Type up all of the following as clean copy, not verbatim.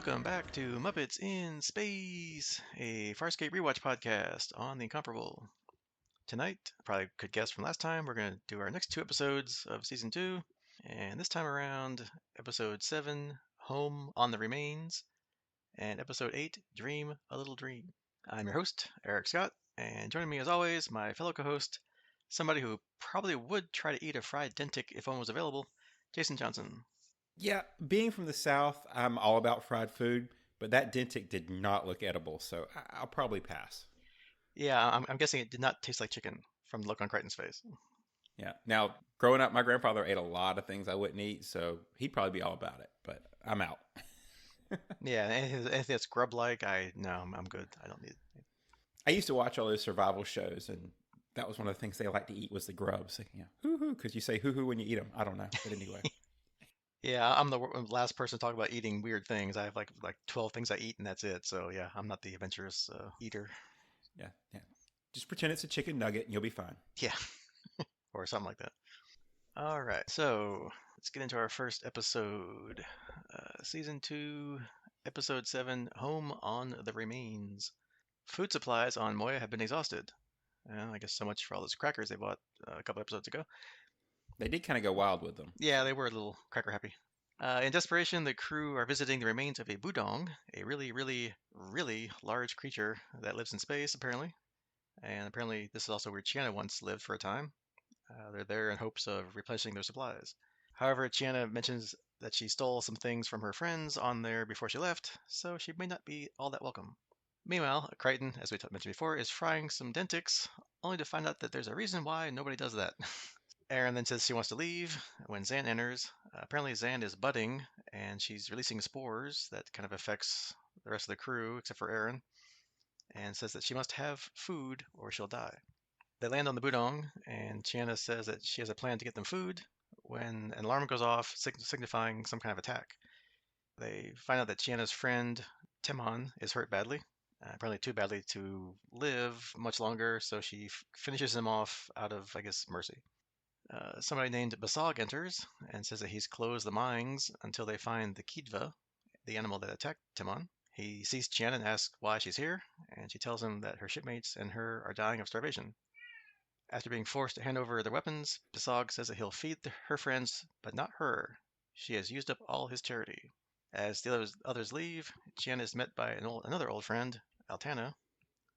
Welcome back to Muppets in Space, a Farscape rewatch podcast on the Incomparable. Tonight, probably could guess from last time, we're going to do our next two episodes of season 2, and this time around, episode 7, Home on the Remains, and episode 8, Dream a Little Dream. I'm your host, Eric Scott, and joining me as always, my fellow co-host, somebody who probably would try to eat a fried dentic if one was available, Jason Johnson. Yeah, being from the South, I'm all about fried food, but that dentic did not look edible, so I'll probably pass. Yeah, I'm guessing it did not taste like chicken from the look on Crichton's face. Yeah. Now, growing up, my grandfather ate a lot of things I wouldn't eat, so he'd probably be all about it, but I'm out. Yeah, anything that's grub-like, I'm good. I don't need it. I used to watch all those survival shows, and that was one of the things they like to eat was the grubs. Like, hoo-hoo, because you say hoo-hoo when you eat them. I don't know, but anyway. Yeah, I'm the last person to talk about eating weird things. I have like 12 things I eat, and that's it. So yeah, I'm not the adventurous eater. Yeah. Just pretend it's a chicken nugget, and you'll be fine. Yeah, or something like that. All right, so let's get into our first episode, season 2, episode 7, Home on the Remains. Food supplies on Moya have been exhausted. I guess so much for all those crackers they bought a couple episodes ago. They did kind of go wild with them. Yeah, they were a little cracker happy. In desperation, the crew are visiting the remains of a budong, a really, really, really large creature that lives in space, apparently. And apparently, this is also where Chiana once lived for a time. They're there in hopes of replenishing their supplies. However, Chiana mentions that she stole some things from her friends on there before she left, so she may not be all that welcome. Meanwhile, Crichton, as we mentioned before, is frying some dentics, only to find out that there's a reason why nobody does that. Aeryn then says she wants to leave when Zan enters. Apparently, Zan is budding, and she's releasing spores that kind of affects the rest of the crew, except for Aeryn, and says that she must have food or she'll die. They land on the Budong, and Chiana says that she has a plan to get them food when an alarm goes off, signifying some kind of attack. They find out that Chiana's friend, Timon, is hurt badly, apparently too badly to live much longer, so she finishes him off out of, I guess, mercy. Somebody named Basog enters and says that he's closed the mines until they find the Kidva, the animal that attacked Timon. He sees Chiana and asks why she's here, and she tells him that her shipmates and her are dying of starvation. After being forced to hand over their weapons, Basog says that he'll feed her friends, but not her. She has used up all his charity. As the others leave, Chiana is met by another old friend, Altana,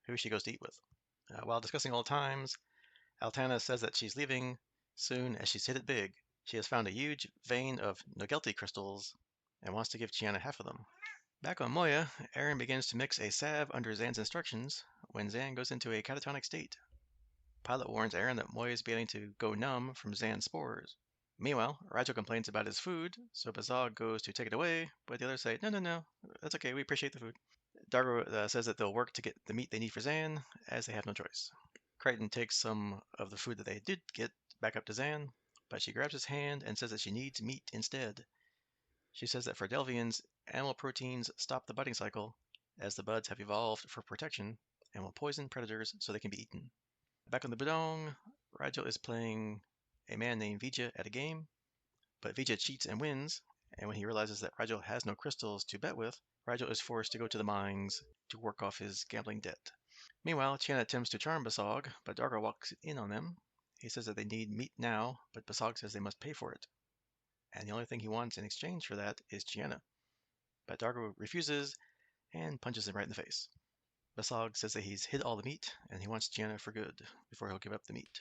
who she goes to eat with. While discussing old times, Altana says that she's leaving soon as she's hit it big. She has found a huge vein of Nogelti crystals and wants to give Chiana half of them. Back on Moya, Aeryn begins to mix a salve under Zan's instructions when Zan goes into a catatonic state. Pilot warns Aeryn that Moya is beginning to go numb from Zan's spores. Meanwhile, Rigel complains about his food, so Bazog goes to take it away, but the others say, no, that's okay, we appreciate the food. Dargo says that they'll work to get the meat they need for Zan, as they have no choice. Crichton takes some of the food that they did get back up to Zan, but she grabs his hand and says that she needs meat instead. She says that for Delvians, animal proteins stop the budding cycle, as the buds have evolved for protection and will poison predators so they can be eaten. Back on the Budong, Rigel is playing a man named Vija at a game, but Vija cheats and wins, and when he realizes that Rigel has no crystals to bet with, Rigel is forced to go to the mines to work off his gambling debt. Meanwhile, Chiana attempts to charm Basog, but Dargo walks in on them. He says that they need meat now, but Basog says they must pay for it. And the only thing he wants in exchange for that is Chiana. But Dargo refuses and punches him right in the face. Basog says that he's hid all the meat, and he wants Chiana for good before he'll give up the meat.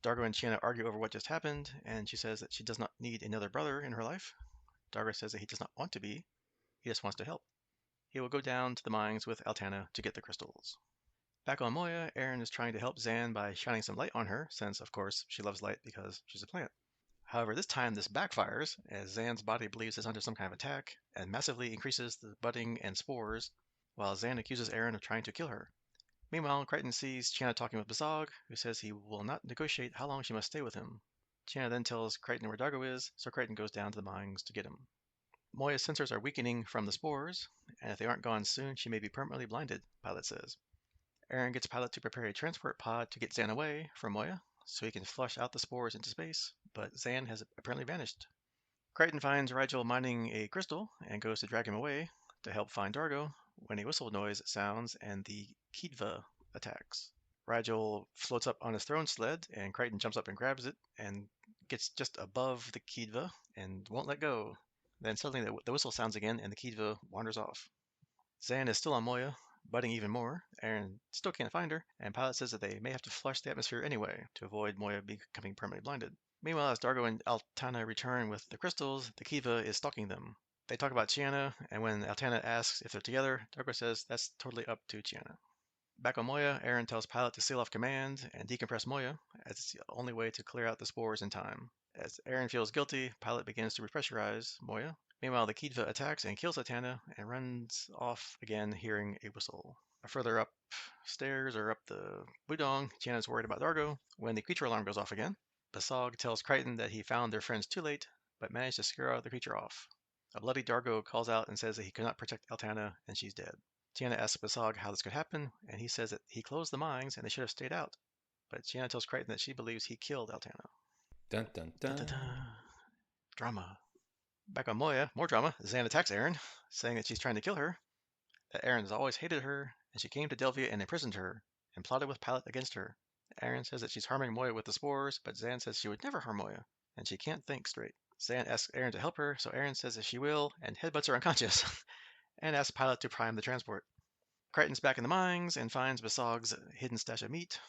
Dargo and Chiana argue over what just happened, and she says that she does not need another brother in her life. Dargo says that he does not want to be, he just wants to help. He will go down to the mines with Altana to get the crystals. Back on Moya, Aeryn is trying to help Zan by shining some light on her, since, of course, she loves light because she's a plant. However, this time this backfires, as Zan's body believes it's under some kind of attack, and massively increases the budding and spores, while Zan accuses Aeryn of trying to kill her. Meanwhile, Crichton sees Chiana talking with Basog, who says he will not negotiate how long she must stay with him. Chiana then tells Crichton where Dargo is, so Crichton goes down to the mines to get him. Moya's sensors are weakening from the spores, and if they aren't gone soon, she may be permanently blinded, Pilot says. Aeryn gets Pilot to prepare a transport pod to get Zan away from Moya, so he can flush out the spores into space, but Zan has apparently vanished. Crichton finds Rigel mining a crystal and goes to drag him away. to help find Dargo when a whistle noise sounds and the Kidva attacks. Rigel floats up on his throne sled, and Crichton jumps up and grabs it and gets just above the Kidva and won't let go. Then suddenly the whistle sounds again, and the Kidva wanders off. Zan is still on Moya, budding even more. Aeryn still can't find her, and Pilot says that they may have to flush the atmosphere anyway to avoid Moya becoming permanently blinded. Meanwhile, as Dargo and Altana return with the crystals, the Kiva is stalking them. They talk about Chiana, and when Altana asks if they're together, Dargo says that's totally up to Chiana. Back on Moya, Aeryn tells Pilot to seal off command and decompress Moya, as it's the only way to clear out the spores in time. As Aeryn feels guilty, Pilot begins to repressurize Moya. Meanwhile, the Kidva attacks and kills Atana and runs off again, hearing a whistle. Further upstairs or up the Budong, Chiana's worried about Dargo when the creature alarm goes off again. Basog tells Crichton that he found their friends too late, but managed to scare the creature off. A bloody Dargo calls out and says that he could not protect Altana and she's dead. Chiana asks Basog how this could happen, and he says that he closed the mines and they should have stayed out. But Chiana tells Crichton that she believes he killed Altana. Dun dun dun. Dun, dun, dun. Drama. Back on Moya, more drama. Zan attacks Aeryn, saying that she's trying to kill her, that Aeryn has always hated her, and she came to Delvia and imprisoned her, and plotted with Pilot against her. Aeryn says that she's harming Moya with the spores, but Zan says she would never harm Moya, and she can't think straight. Zan asks Aeryn to help her, so Aeryn says that she will, and headbutts her unconscious, and asks Pilot to prime the transport. Crichton's back in the mines and finds Basog's hidden stash of meat.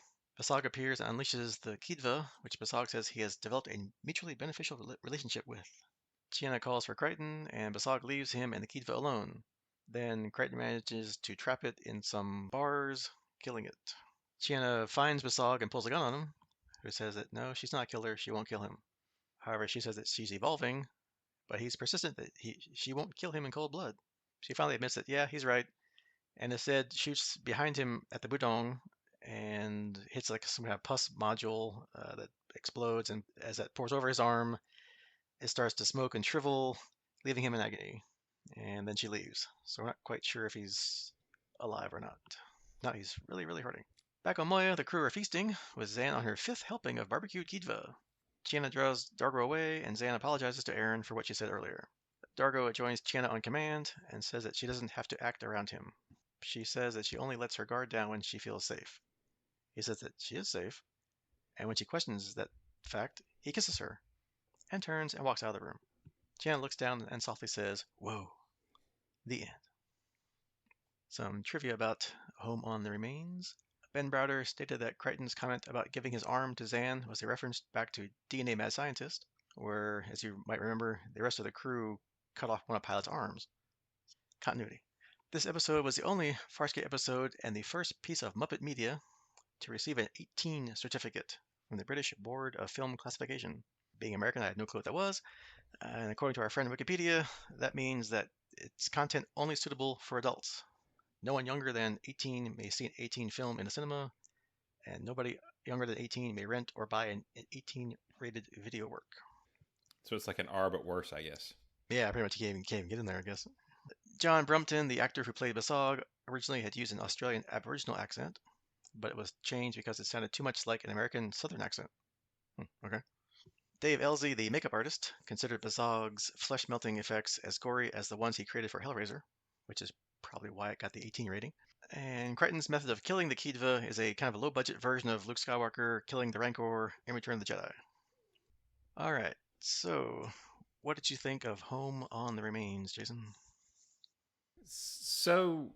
Basog appears and unleashes the Kidva, which Basog says he has developed a mutually beneficial relationship with. Chiana calls for Crichton, and Basog leaves him and the Kidva alone. Then Crichton manages to trap it in some bars, killing it. Chiana finds Basog and pulls a gun on him, who says that no, she's not killed her, she won't kill him. However, she says that she's evolving, but he's persistent that she won't kill him in cold blood. She finally admits that, yeah, he's right, and instead shoots behind him at the Budong and hits like some kind of pus module that explodes, and as that pours over his arm, it starts to smoke and shrivel, leaving him in agony. And then she leaves, so we're not quite sure if he's alive or not. Now he's really, really hurting. Back on Moya, the crew are feasting, with Zan on her 5th helping of barbecued Kidva. Chiana draws Dargo away, and Zan apologizes to Aeryn for what she said earlier. Dargo joins Chiana on command and says that she doesn't have to act around him. She says that she only lets her guard down when she feels safe. He says that she is safe, and when she questions that fact, he kisses her, and turns and walks out of the room. Chiana looks down and softly says, "Whoa." The end. Some trivia about Home on the Remains. Ben Browder stated that Crichton's comment about giving his arm to Zan was a reference back to DNA Mad Scientist, where, as you might remember, the rest of the crew cut off one of Pilot's arms. Continuity. This episode was the only Farscape episode and the first piece of Muppet media to receive an 18 certificate from the British Board of Film Classification. Being American, I had no clue what that was, and according to our friend Wikipedia, that means that it's content only suitable for adults. No one younger than 18 may see an 18 film in a cinema, and nobody younger than 18 may rent or buy an 18 rated video work. So it's like an R, but worse, I guess. Yeah, pretty much you can't even get in there, I guess. John Brumpton, the actor who played Basog, originally had used an Australian Aboriginal accent, but it was changed because it sounded too much like an American Southern accent. Okay. Dave Elsie, the makeup artist, considered Basog's flesh-melting effects as gory as the ones he created for Hellraiser, which is probably why it got the 18 rating. And Crichton's method of killing the Kidva is a kind of a low-budget version of Luke Skywalker killing the Rancor in Return of the Jedi. All right, so what did you think of Home on the Remains, Jason? So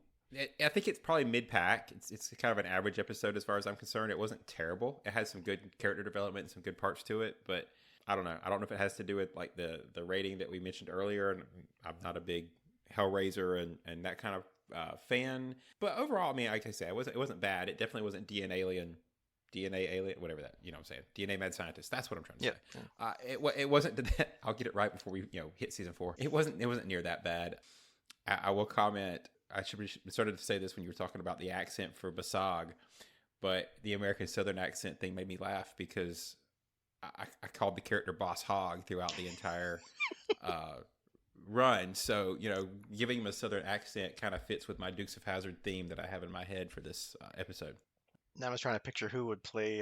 I think it's probably mid-pack. It's kind of an average episode as far as I'm concerned. It wasn't terrible. It had some good character development and some good parts to it, but I don't know. I don't know if it has to do with like the rating that we mentioned earlier. And I'm not a big Hellraiser and that kind of fan. But overall, I mean, like I say, it wasn't bad. It definitely wasn't DNA Alien, whatever that, you know what I'm saying. DNA Mad Scientist. That's what I'm trying to say. It wasn't that. I'll get it right before we hit season 4. It wasn't near that bad. I will comment. I should be started to say this when you were talking about the accent for Basog, but the American Southern accent thing made me laugh because I called the character Boss Hog throughout the entire run. So, giving him a Southern accent kind of fits with my Dukes of Hazzard theme that I have in my head for this episode. Now I was trying to picture who would play.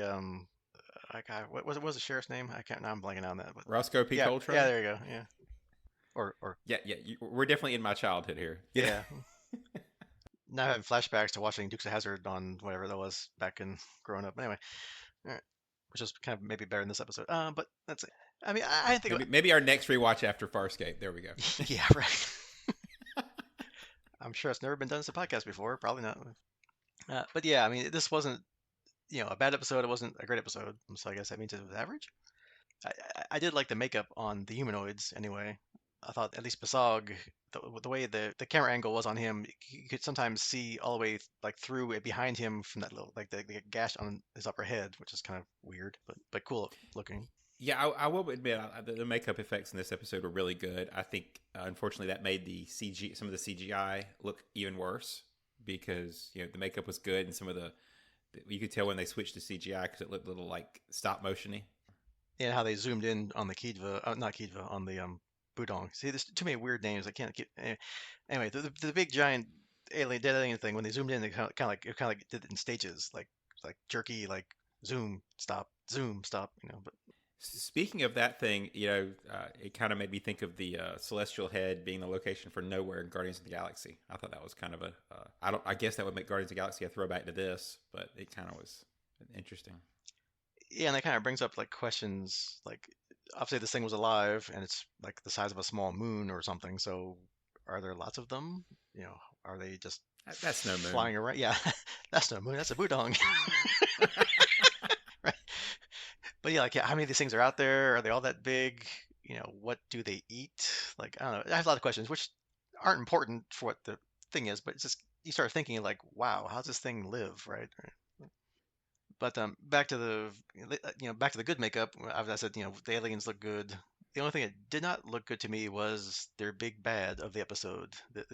What was the sheriff's name? I can't. Now I'm blanking on that. But Roscoe P. Coltrane. Yeah, there you go. Yeah. or Yeah, yeah. We're definitely in my childhood here. Yeah. yeah. Now having flashbacks to watching Dukes of Hazzard on whatever that was back in growing up. Anyway, all right, which is kind of maybe better in this episode. But that's it. I mean, I think Maybe our next rewatch after Farscape. There we go. yeah, right. I'm sure it's never been done as a podcast before. Probably not. But yeah, I mean, this wasn't a bad episode. It wasn't a great episode. So I guess that means it was average. I did like the makeup on the humanoids anyway. I thought at least Basag, the way the camera angle was on him, you could sometimes see all the way like through it behind him from that little like the gash on his upper head, which is kind of weird, but cool looking. Yeah, I will admit the makeup effects in this episode were really good. I think unfortunately that made the some of the CGI look even worse because the makeup was good and some of the you could tell when they switched to CGI because it looked a little like stop motiony. And how they zoomed in on the Kidva, not Kidva, on the Budong. See, there's too many weird names. I can't keep. Anyway, the big giant alien dead alien thing. When they zoomed in, they kind of like did it in stages, like jerky, like zoom, stop. But Speaking of that thing, it kind of made me think of the celestial head being the location for Nowhere in Guardians of the Galaxy. I thought that was kind of I guess that would make Guardians of the Galaxy a throwback to this, but it kind of was interesting. yeah, and that kind of brings up like questions like obviously this thing was alive and it's like the size of a small moon or something. So are there lots of them? Are they just That's no moon. flying around? Yeah, that's no moon. That's a Budong. Right. But yeah, like how many of these things are out there? Are they all that big? What do they eat? Like I don't know. I have a lot of questions which aren't important for what the thing is, but it's just you start thinking like, wow, how's this thing live, right? But back to back to the good makeup. As I said, the aliens look good. The only thing that did not look good to me was their big bad of the episode,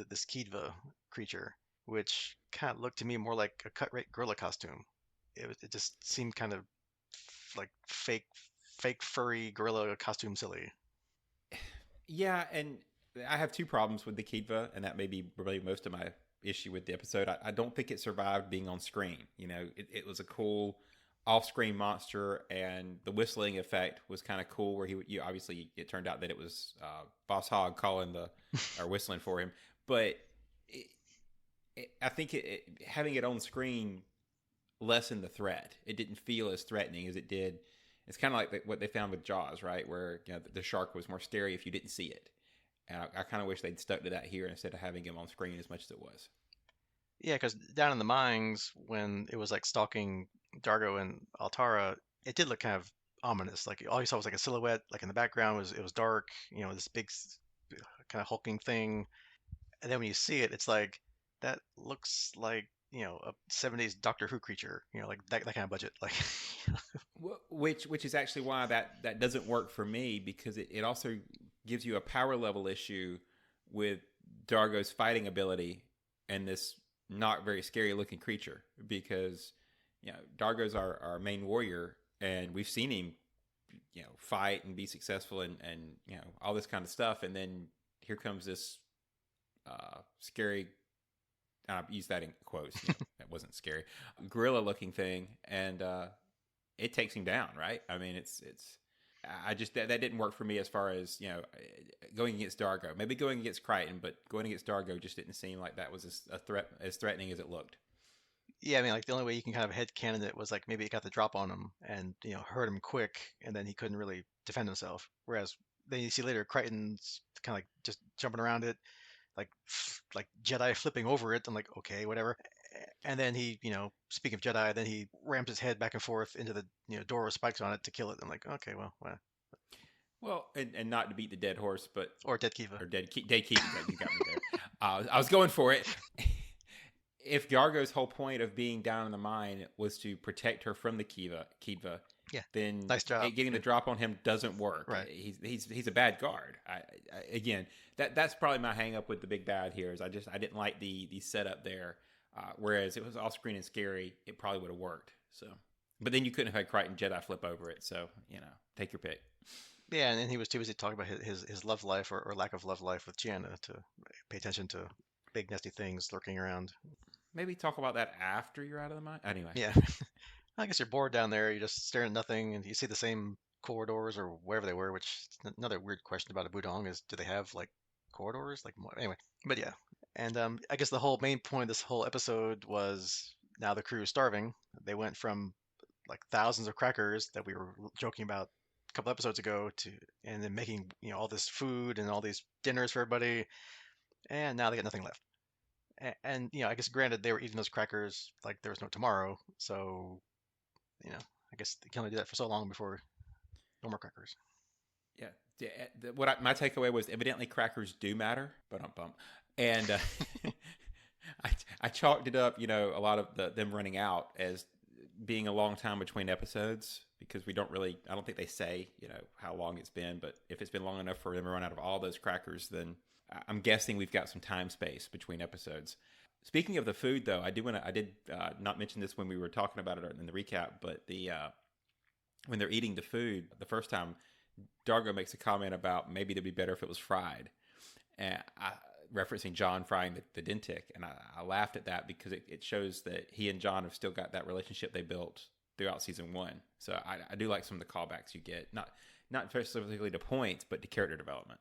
this Kidva creature, which kind of looked to me more like a cut rate gorilla costume. It just seemed kind of like fake furry gorilla costume silly. Yeah, and I have two problems with the Kidva, and that may be really most of my issue with the episode. I don't think it survived being on screen. It was a cool off-screen monster, and the whistling effect was kind of cool. Where obviously it turned out that it was Boss Hogg calling or whistling for him, but I think having it on screen lessened the threat. It didn't feel as threatening as it did. It's kind of like what they found with Jaws, right? Where the shark was more scary if you didn't see it. And I kind of wish they'd stuck to that here instead of having him on screen as much as it was. Yeah, because down in the mines when it was like stalking Dargo and Altara, it did look kind of ominous. Like all you saw was like a silhouette. Like in the background it was dark. This big kind of hulking thing. And then when you see it, it's like that looks like a '70s Doctor Who creature. Like that kind of budget. Like Which is actually why that doesn't work for me because it also gives you a power level issue with Dargo's fighting ability and this not very scary looking creature because Dargo's our main warrior and we've seen him fight and be successful and all this kind of stuff and then here comes this scary I use that in quotes that wasn't scary gorilla looking thing and it takes him down, right? I mean, it's. I just that didn't work for me as far as going against Dargo. Maybe going against Crichton, but going against Dargo just didn't seem like that was a threat as threatening as it looked. yeah, I mean, like the only way you can kind of head canon it was like maybe it got the drop on him and hurt him quick, and then he couldn't really defend himself. Whereas then you see later Crichton's kind of like just jumping around it, like Jedi flipping over it. I'm like, okay, whatever. And then he, speaking of Jedi, then he rams his head back and forth into the door with spikes on it to kill it. I'm like, okay, well. Well, and not to beat the dead horse, but Or dead Kiva. or dead Kiva. You got me there. I was going for it. If Dargo's whole point of being down in the mine was to protect her from the Kiva, Yeah, then nice job. getting the drop on him doesn't work. Right. He's a bad guard. Again, that's probably my hang up with the big bad here is I didn't like the setup there. Whereas it was off screen and scary, it probably would have worked. So, but then you couldn't have had Crichton Jedi flip over it. So take your pick. Yeah, and then he was too busy talking about his love life or lack of love life with Gianna to pay attention to big nasty things lurking around. Maybe talk about that after you're out of the mine. Anyway. Yeah. I guess you're bored down there. You're just staring at nothing, and you see the same corridors or wherever they were. Which is another weird question about a budong is, do they have like corridors? Like anyway, but yeah. And I guess the whole main point of this whole episode was now the crew is starving. They went from like thousands of crackers that we were joking about a couple episodes ago to, and then making all this food and all these dinners for everybody, and now they got nothing left. And I guess granted they were eating those crackers like there was no tomorrow, so I guess they can only do that for so long before no more crackers. Yeah. Yeah. My takeaway was evidently crackers do matter, but I'm bummed. And I, I chalked it up, a lot of them running out as being a long time between episodes because we don't really, I don't think they say, how long it's been, but if it's been long enough for them to run out of all those crackers, then I'm guessing we've got some time space between episodes. Speaking of the food, though, I did not mention this when we were talking about it in the recap, but when they're eating the food, the first time, Dargo makes a comment about maybe it'd be better if it was fried, and referencing John frying the Dentic, and I laughed at that because it shows that he and John have still got that relationship they built throughout season one. So I do like some of the callbacks you get, not specifically to points, but to character development.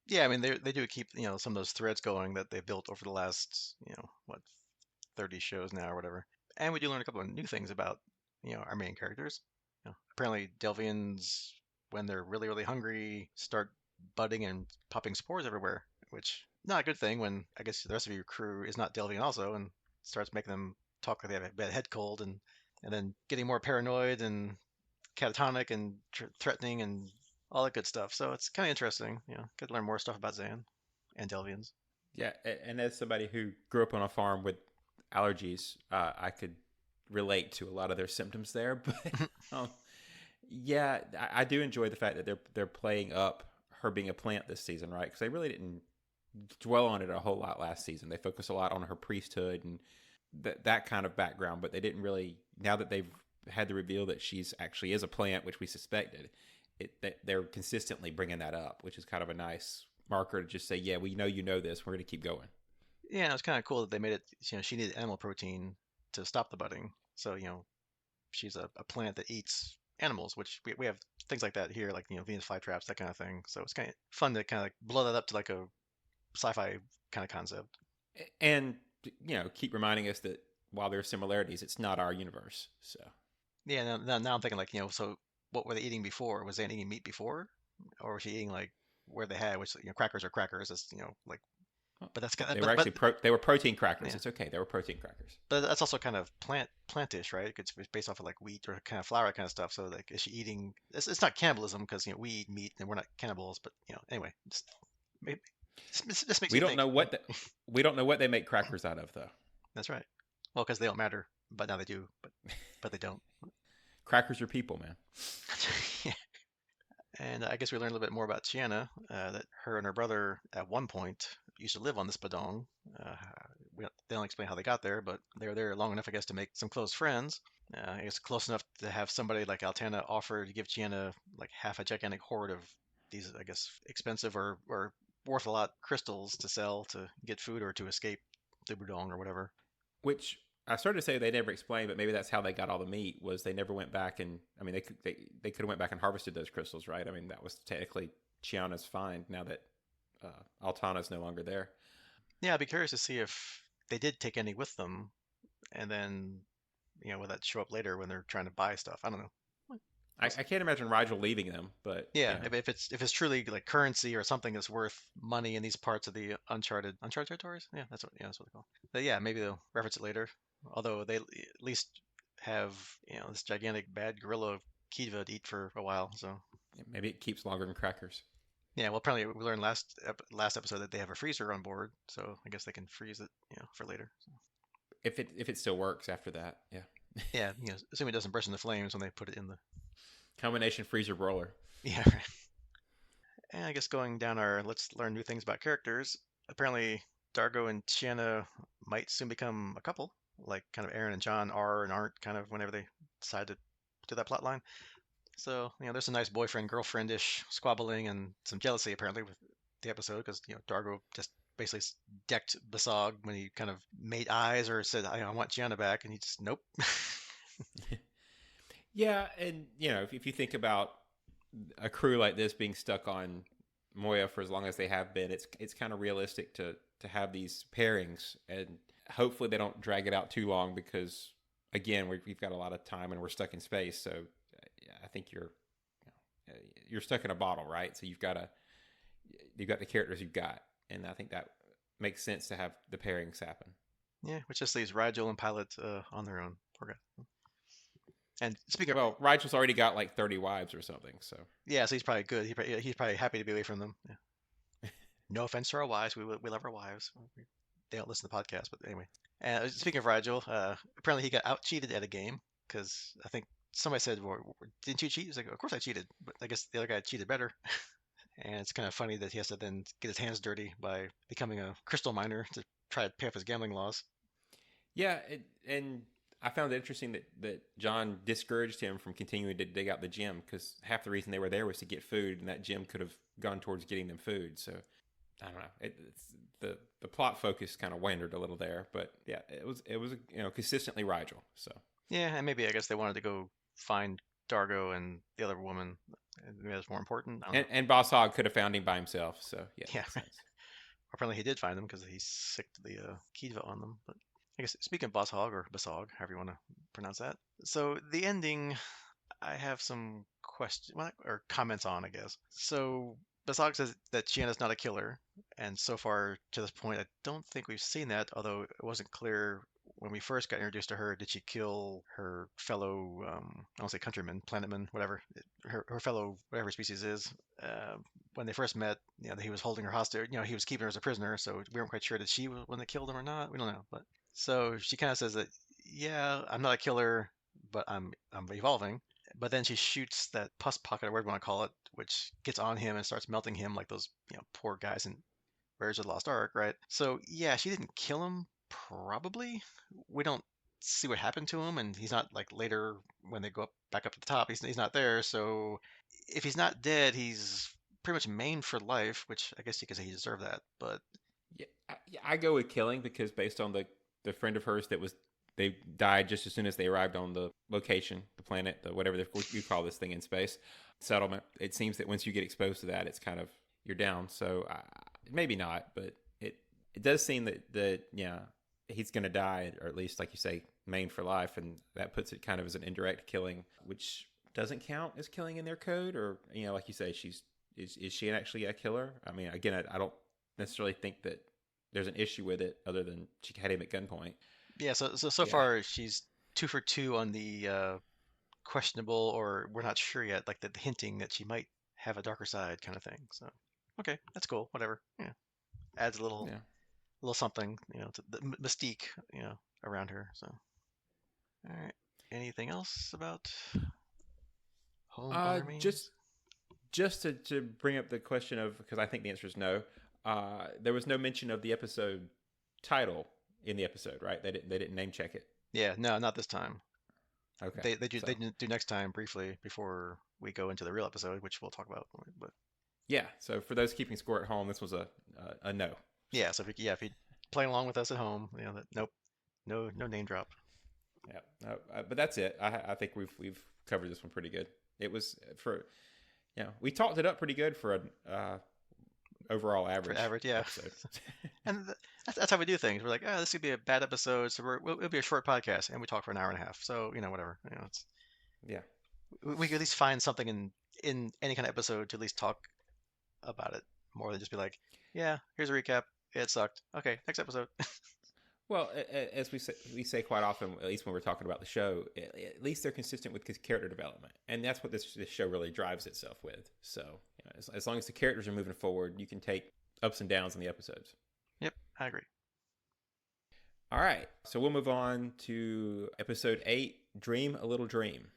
Yeah, I mean they do keep some of those threads going that they built over the last what 30 shows now or whatever. And we do learn a couple of new things about our main characters. Apparently Delvians, when they're really really hungry, start budding and popping spores everywhere, which not a good thing when I guess the rest of your crew is not Delvian also, and starts making them talk like they have a bad head cold, and then getting more paranoid and catatonic and threatening and all that good stuff. So it's kind of interesting. Get to learn more stuff about Zan and Delvians. Yeah, and as somebody who grew up on a farm with allergies, I could relate to a lot of their symptoms there. But yeah, I do enjoy the fact that they're playing up her being a plant this season, right? Because they really didn't dwell on it a whole lot last season. They focused a lot on her priesthood and that kind of background, but they didn't really. Now that they've had the reveal that she's actually is a plant, which we suspected, they're consistently bringing that up, which is kind of a nice marker to just say, yeah, we know you know this. We're going to keep going. Yeah, it's kind of cool that they made it. She needed animal protein to stop the budding. So she's a plant that eats animals, which we have things like that here, like Venus flytraps, that kind of thing. So it's kind of fun to kind of like blow that up to like a sci-fi kind of concept. And keep reminding us that while there are similarities, it's not our universe. So Yeah, now I'm thinking like so what were they eating before? Was they eating meat before, or was she eating like where they had, which crackers are crackers. It's like, but that's kind they of, were actually they were protein crackers. yeah, It's okay. They were protein crackers. but that's also kind of plantish, right? It's based off of like wheat or kind of flour kind of stuff. So like, is she eating? It's not cannibalism because we eat meat and we're not cannibals. But anyway, maybe, this makes We me don't think. know what we don't know what they make crackers out of though. That's right. Well, because they don't matter, but now they do. But they don't. Crackers are people, man. Yeah. And I guess we learned a little bit more about Chiana, that her and her brother at one point used to live on this Badong. Uh, they don't explain how they got there, but they were there long enough, I guess, to make some close friends. I guess close enough to have somebody like Altana offer to give Chiana like half a gigantic hoard of these, I guess, expensive or worth a lot crystals to sell to get food or to escape the Budong or whatever. Which I started to say they never explained, but maybe that's how they got all the meat. Was they never went back and I mean they could have went back and harvested those crystals, right? I mean that was technically Chiana's find now that Altana's no longer there. Yeah, I'd be curious to see if they did take any with them, and then will that show up later when they're trying to buy stuff? I don't know. I can't imagine Rigel leaving them, but Yeah, if it's truly like currency or something that's worth money in these parts of the uncharted territories. That's what they call it. But yeah, maybe they'll reference it later. Although they at least have this gigantic bad gorilla Kiva to eat for a while. So maybe it keeps longer than crackers. yeah, well, apparently we learned last episode that they have a freezer on board, so I guess they can freeze it for later. So. If it still works after that, yeah. Yeah, assuming it doesn't burst into flames when they put it in the Combination freezer broiler. yeah. Right. And I guess going down let's learn new things about characters. Apparently, Dargo and Tiana might soon become a couple, like kind of Aeryn and John are and aren't kind of whenever they decide to do that plot line. So, there's a nice boyfriend girlfriendish squabbling and some jealousy apparently with the episode because, Dargo just basically decked Basog when he kind of made eyes or said, I want Gianna back, and he just, nope. Yeah, and if you think about a crew like this being stuck on Moya for as long as they have been, it's kind of realistic to have these pairings, and hopefully they don't drag it out too long because again we've got a lot of time and we're stuck in space. So I think you're stuck in a bottle, right? So you've got the characters you've got, and I think that makes sense to have the pairings happen. Yeah, which just leaves Rigel and Pilot on their own. Poor guy. And speaking of, Well, Rigel's already got like 30 wives or something, so yeah, so he's probably good. He's probably happy to be away from them. Yeah. No offense to our wives, we love our wives. They don't listen to the podcast, but anyway. And speaking of Rigel, apparently he got out cheated at a game because I think somebody said, well, "Didn't you cheat?" He's like, "Of course I cheated, but I guess the other guy cheated better." And it's kind of funny that he has to then get his hands dirty by becoming a crystal miner to try to pay off his gambling laws. yeah, and I found it interesting that John discouraged him from continuing to dig out the gem because half the reason they were there was to get food, and that gem could have gone towards getting them food. So I don't know. It's the plot focus kind of wandered a little there, but yeah, it was consistently Rigel. So Yeah, and maybe I guess they wanted to go find Dargo and the other woman. And maybe that's more important. I don't know. and Boss Hogg could have found him by himself. So yeah, Yeah, makes sense. apparently he did find them because he sicked the Kiva on them. But I guess speaking of Boss Hog or Basog, however you want to pronounce that. So the ending, I have some questions or comments on, I guess. So Basog says that Chiana's not a killer, and so far to this point, I don't think we've seen that. Although it wasn't clear when we first got introduced to her, did she kill her fellow, I don't say countryman, planetman, whatever, her fellow whatever species is. Uh, when they first met, he was holding her hostage. He was keeping her as a prisoner, so we weren't quite sure that she was when they killed him or not. We don't know, but so she kind of says that, yeah, I'm not a killer, but I'm evolving. But then she shoots that pus pocket, or whatever you want to call it, which gets on him and starts melting him like those poor guys in Raiders of the Lost Ark, right? So yeah, she didn't kill him, probably. We don't see what happened to him, and he's not like later when they go back up to the top. He's not there. So if he's not dead, he's pretty much maimed for life, which I guess you could say he deserved that. But I go with killing because based on the friend of hers that was they died just as soon as they arrived on the location, the planet, the whatever you call this thing in space settlement. It seems that once you get exposed to that, it's kind of you're down. So maybe not, but it does seem that yeah he's going to die, or at least like you say, maimed for life, and that puts it kind of as an indirect killing, which doesn't count as killing in their code, or like you say, is she actually a killer? I mean, again, I don't necessarily think that there's an issue with it other than she had him at gunpoint. yeah, so Yeah. far she's 2 for 2 on the questionable, or we're not sure yet, like the hinting that she might have a darker side kind of thing. So okay, that's cool. Whatever. Yeah, adds a Yeah. little something, to the mystique, around her. So all right. Anything else about home Uh, just remains? just to bring up the question of because I think the answer is no. There was no mention of the episode title in the episode, right? They didn't name check it. Yeah, no, not this time. Okay, They so do next time briefly before we go into the real episode, which we'll talk about. But yeah, so for those keeping score at home, this was a no. So yeah, so if you playing along with us at home, nope, no name drop. yeah, no, but that's it. I think we've covered this one pretty good. It was for we talked it up pretty good for an overall For average average, yeah. episode. And that's how we do things. We're like, oh, this could be a bad episode, so it'll be a short podcast, and we talk for an hour and a half. So whatever. Yeah. We could at least find something in any kind of episode to at least talk about it more than just be like, yeah, here's a recap. It sucked. Okay, next episode. Well, as we say quite often, at least when we're talking about the show, at least they're consistent with character development, and that's what this show really drives itself with. So, as long as the characters are moving forward, you can take ups and downs in the episodes. Yep, I agree. All right, so we'll move on to episode 8, Dream a Little Dream.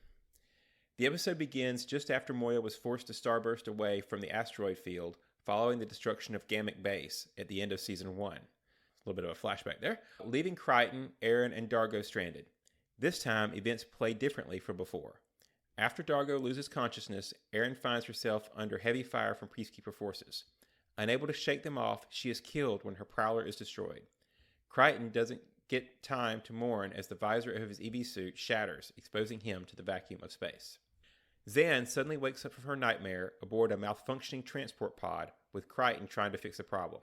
The episode begins just after Moya was forced to starburst away from the asteroid field following the destruction of Gamma Base at the end of season 1. A little bit of a flashback there, leaving Crichton, Aeryn, and Dargo stranded. This time, events play differently from before. After Dargo loses consciousness, Aeryn finds herself under heavy fire from Peacekeeper forces. Unable to shake them off, she is killed when her prowler is destroyed. Crichton doesn't get time to mourn as the visor of his EV suit shatters, exposing him to the vacuum of space. Zan suddenly wakes up from her nightmare aboard a malfunctioning transport pod with Crichton trying to fix the problem.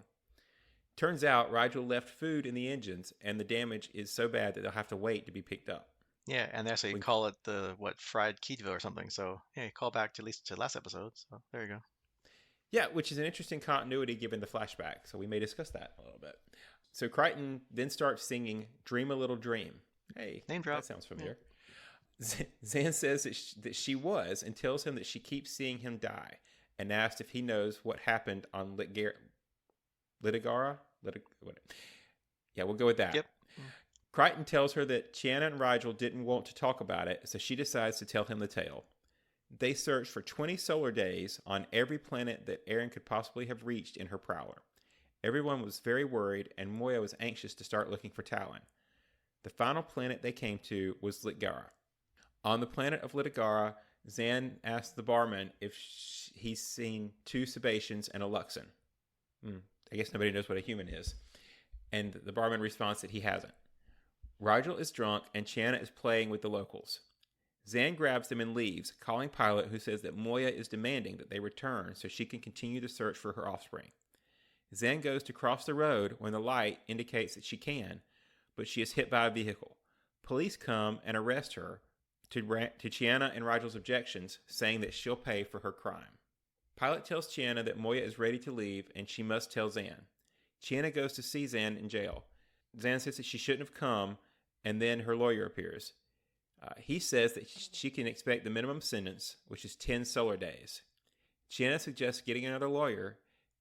Turns out Rigel left food in the engines, and the damage is so bad that they'll have to wait to be picked up. Yeah, and they actually When, call it the fried keto or something. So yeah, call back to at least to last episode. So there you go. yeah, which is an interesting continuity given the flashback, so we may discuss that a little bit. So Crichton then starts singing Dream a Little Dream. Hey, Name drop. that sounds familiar. Yeah. Zan says that she was and tells him that she keeps seeing him die and asks if he knows what happened on Litigara? Yeah, we'll go with that. Yep. Crichton tells her that Chiana and Rigel didn't want to talk about it, so she decides to tell him the tale. They searched for 20 solar days on every planet that Aeryn could possibly have reached in her prowler. Everyone was very worried, and Moya was anxious to start looking for Talon. The final planet they came to was Litigara. On the planet of Litigara, Zan asked the barman if he's seen 2 Sebaceans and a Luxon. I guess nobody knows what a human is. And the barman responds that he hasn't. Rigel is drunk, and Chiana is playing with the locals. Zan grabs them and leaves, calling Pilot, who says that Moya is demanding that they return so she can continue the search for her offspring. Zan goes to cross the road when the light indicates that she can, but she is hit by a vehicle. Police come and arrest her to Chiana and Rigel's objections, saying that she'll pay for her crime. Pilot tells Chiana that Moya is ready to leave and she must tell Zan. Chiana goes to see Zan in jail. Zan says that she shouldn't have come, and then her lawyer appears. He says that she can expect the minimum sentence, which is 10 solar days. Chiana suggests getting another lawyer,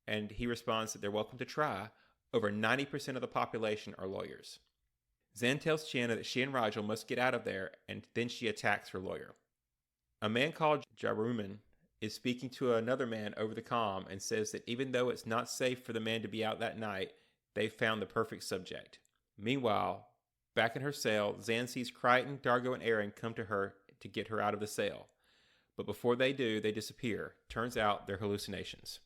and he responds that they're welcome to try. Over 90% of the population are lawyers. Zan tells Chiana that she and Rigel must get out of there, and then she attacks her lawyer. A man called Jaruman is speaking to another man over the comm and says that even though it's not safe for the man to be out that night, they've found the perfect subject. Meanwhile, back in her cell, Zan sees Crichton, Dargo, and Aeryn come to her to get her out of the cell. But before they do, they disappear. Turns out they're hallucinations.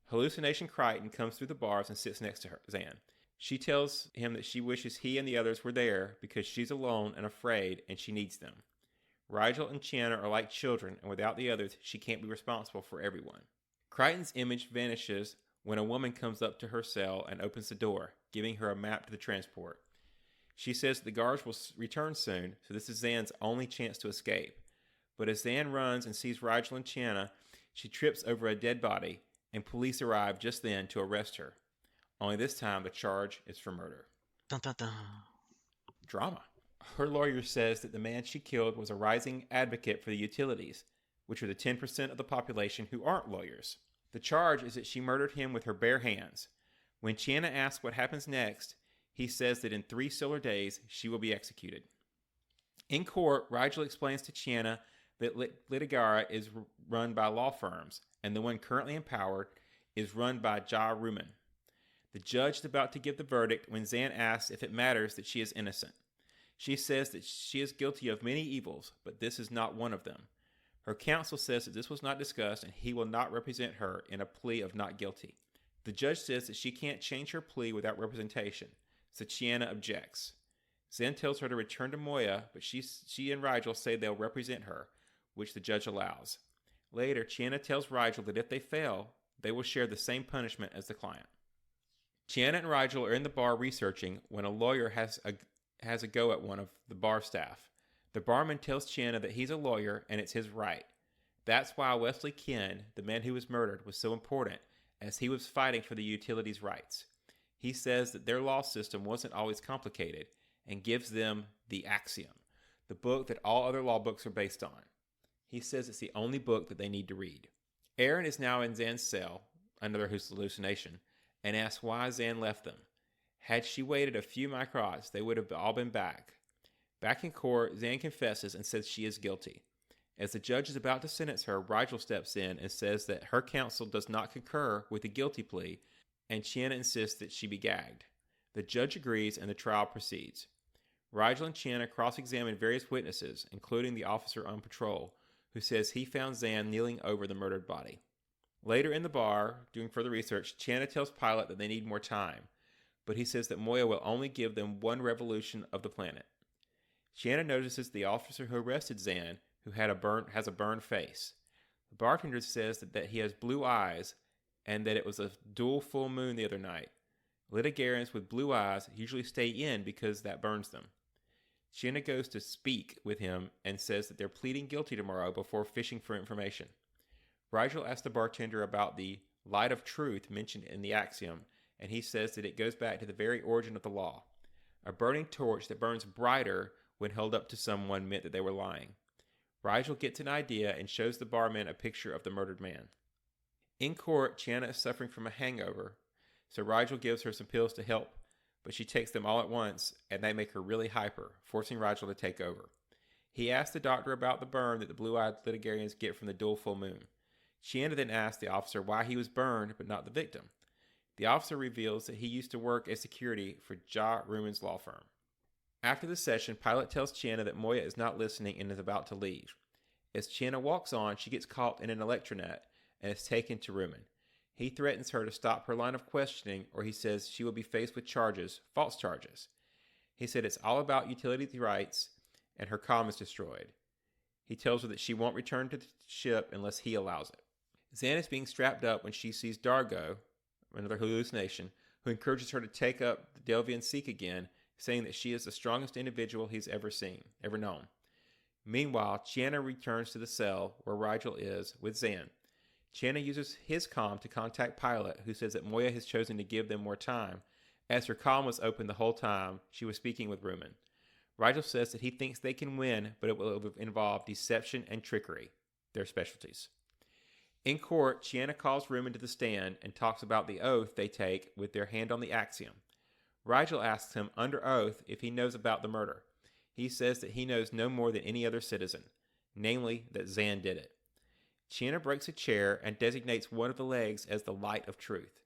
Hallucination Crichton comes through the bars and sits next to her, Zan. She tells him that she wishes he and the others were there because she's alone and afraid and she needs them. Rigel and Chiana are like children, and without the others, she can't be responsible for everyone. Crichton's image vanishes when a woman comes up to her cell and opens the door, giving her a map to the transport. She says the guards will return soon, so this is Zan's only chance to escape. But as Zan runs and sees Rigel and Chiana, she trips over a dead body, and police arrive just then to arrest her. Only this time, the charge is for murder. Dun, dun, dun. Drama. Her lawyer says that the man she killed was a rising advocate for the utilities, which are the 10% of the population who aren't lawyers. The charge is that she murdered him with her bare hands. When Chiana asks what happens next, he says that in 3 solar days, she will be executed. In court, Rigel explains to Chiana that Litigara is run by law firms, and the one currently in power is run by Jaruman. The judge is about to give the verdict when Zan asks if it matters that she is innocent. She says that she is guilty of many evils, but this is not one of them. Her counsel says that this was not discussed and he will not represent her in a plea of not guilty. The judge says that she can't change her plea without representation, so Chiana objects. Zan tells her to return to Moya, but she and Rigel say they'll represent her, which the judge allows. Later, Chiana tells Rigel that if they fail, they will share the same punishment as the client. Chiana and Rigel are in the bar researching when a lawyer has a go at one of the bar staff. The barman tells Chiana that he's a lawyer and it's his right. That's why Wesley Ken, the man who was murdered, was so important, as he was fighting for the utilities' rights. He says that their law system wasn't always complicated and gives them the Axiom, the book that all other law books are based on. He says it's the only book that they need to read. Aeryn is now in Zan's cell, another hallucination, and asks why Zan left them. Had she waited a few microns, they would have all been back. Back in court, Zan confesses and says she is guilty. As the judge is about to sentence her, Rigel steps in and says that her counsel does not concur with the guilty plea, and Chiana insists that she be gagged. The judge agrees and the trial proceeds. Rigel and Chiana cross-examine various witnesses, including the officer on patrol, who says he found Zan kneeling over the murdered body. Later in the bar, doing further research, Chiana tells Pilot that they need more time. but he says that Moya will only give them one revolution of the planet. Chiana notices the officer who arrested Zan, who has a burned face. The bartender says that he has blue eyes and that it was a dual full moon the other night. Litigarians with blue eyes usually stay in because that burns them. Chiana goes to speak with him and says that they're pleading guilty tomorrow before fishing for information. Rigel asks the bartender about the light of truth mentioned in the axiom, and he says that it goes back to the very origin of the law. A burning torch that burns brighter when held up to someone meant that they were lying. Rigel gets an idea and shows the barman a picture of the murdered man. In court, Chiana is suffering from a hangover, so Rigel gives her some pills to help, but she takes them all at once, and they make her really hyper, forcing Rigel to take over. He asks the doctor about the burn that the blue-eyed litigarians get from the dual full moon. Chiana then asks the officer why he was burned but not the victim. The officer reveals that he used to work as security for Ja Ruman's law firm. After the session, Pilot tells Chiana that Moya is not listening and is about to leave. As Chiana walks on, she gets caught in an electronet and is taken to Ruman. He threatens her to stop her line of questioning, or he says she will be faced with false charges. He said it's all about utility rights, and her comm is destroyed. He tells her that she won't return to the ship unless he allows it. Zan is being strapped up when she sees Dargo, another hallucination, who encourages her to take up the Delvian Seek again, saying that she is the strongest individual he's ever known. Meanwhile, Chiana returns to the cell where Rigel is with Zan. Chiana uses his comm to contact Pilot, who says that Moya has chosen to give them more time, as her comm was open the whole time she was speaking with Ruman. Rigel says that he thinks they can win, but it will involve deception and trickery, their specialties. In court, Chiana calls Ruman to the stand and talks about the oath they take with their hand on the axiom. Rigel asks him under oath if he knows about the murder. He says that he knows no more than any other citizen, namely that Zan did it. Chiana breaks a chair and designates one of the legs as the light of truth.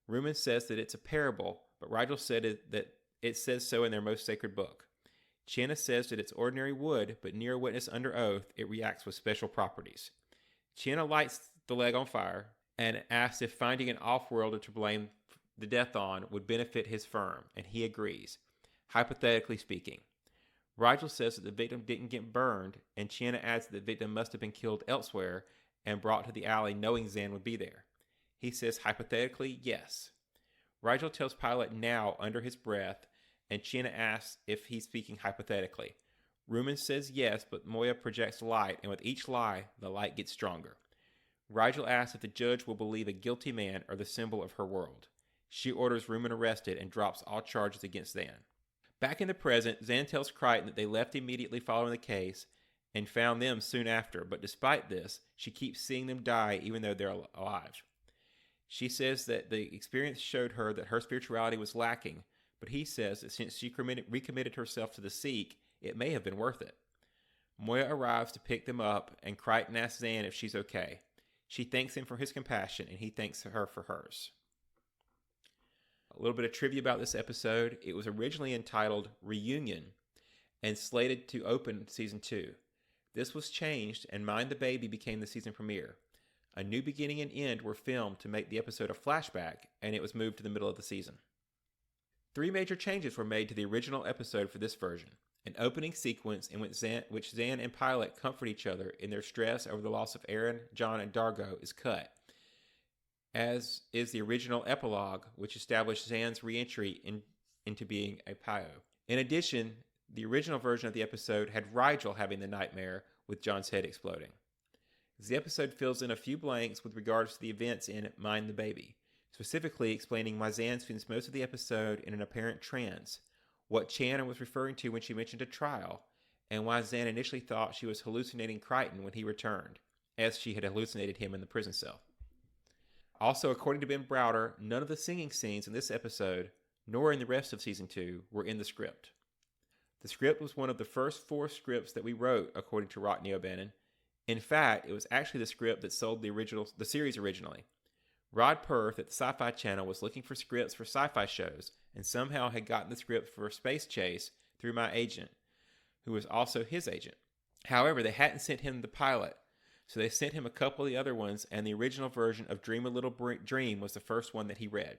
Ruman says that it's a parable, but Rigel said that it says so in their most sacred book. Chiana says that it's ordinary wood, but near a witness under oath, it reacts with special properties. Chiana lights the leg on fire and asks if finding an off-worlder to blame the death on would benefit his firm, and he agrees, hypothetically speaking. Rigel says that the victim didn't get burned, and Chiana adds that the victim must have been killed elsewhere and brought to the alley knowing Zan would be there. He says hypothetically, yes. Rigel tells Pilot now under his breath, and Chiana asks if he's speaking hypothetically. Ruman says yes, but Moya projects light, and with each lie, the light gets stronger. Rigel asks if the judge will believe a guilty man or the symbol of her world. She orders Ruman arrested and drops all charges against Zan. Back in the present, Zan tells Crichton that they left immediately following the case and found them soon after, but despite this, she keeps seeing them die even though they're alive. She says that the experience showed her that her spirituality was lacking, but he says that since she recommitted herself to the Seek, it may have been worth it. Moya arrives to pick them up, and Crichton asks Zan if she's okay. She thanks him for his compassion, and he thanks her for hers. A little bit of trivia about this episode. It was originally entitled Reunion and slated to open season 2. This was changed, and Mind the Baby became the season premiere. A new beginning and end were filmed to make the episode a flashback, and it was moved to the middle of the season. 3 major changes were made to the original episode for this version. An opening sequence in which Zan and Pilot comfort each other in their stress over the loss of Aeryn, John, and Dargo is cut, as is the original epilogue, which established Zan's re-entry into being a Pio. In addition, the original version of the episode had Rigel having the nightmare with John's head exploding. The episode fills in a few blanks with regards to the events in Mind the Baby, specifically explaining why Zan spends most of the episode in an apparent trance, what Chiana was referring to when she mentioned a trial, and why Zan initially thought she was hallucinating Crichton when he returned, as she had hallucinated him in the prison cell. Also, according to Ben Browder, none of the singing scenes in this episode, nor in the rest of Season 2, were in the script. The script was one of the first 4 scripts that we wrote, according to Rockney O'Bannon. In fact, it was actually the script that sold the series originally. Rod Perth at the Sci-Fi Channel was looking for scripts for sci-fi shows, and somehow had gotten the script for Space Chase through my agent, who was also his agent. However, they hadn't sent him the pilot, so they sent him a couple of the other ones, and the original version of Dream a Little Dream was the first one that he read.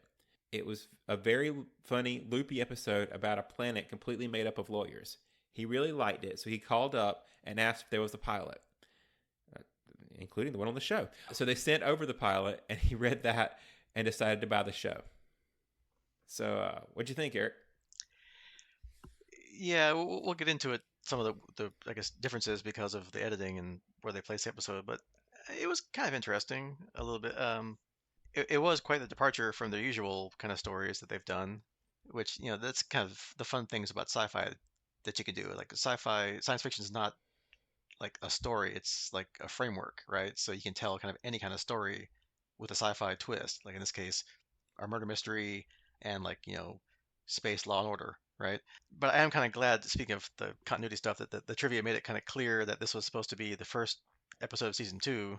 It was a very funny, loopy episode about a planet completely made up of lawyers. He really liked it, so he called up and asked if there was a pilot, uh, including the one on the show. So they sent over the pilot, and he read that and decided to buy the show. So, what'd you think, Eric? Yeah, we'll get into it. Some of the I guess differences because of the editing and where they place the episode, but it was kind of interesting a little bit. It was quite the departure from their usual kind of stories that they've done, which that's kind of the fun things about sci-fi that you can do. Like sci-fi, science fiction is not like a story; it's like a framework, right? So you can tell kind of any kind of story with a sci-fi twist. Like in this case, our murder mystery and like space law and order, right? But I am kind of glad, speaking of the continuity stuff, that the trivia made it kind of clear that this was supposed to be the first episode of season two,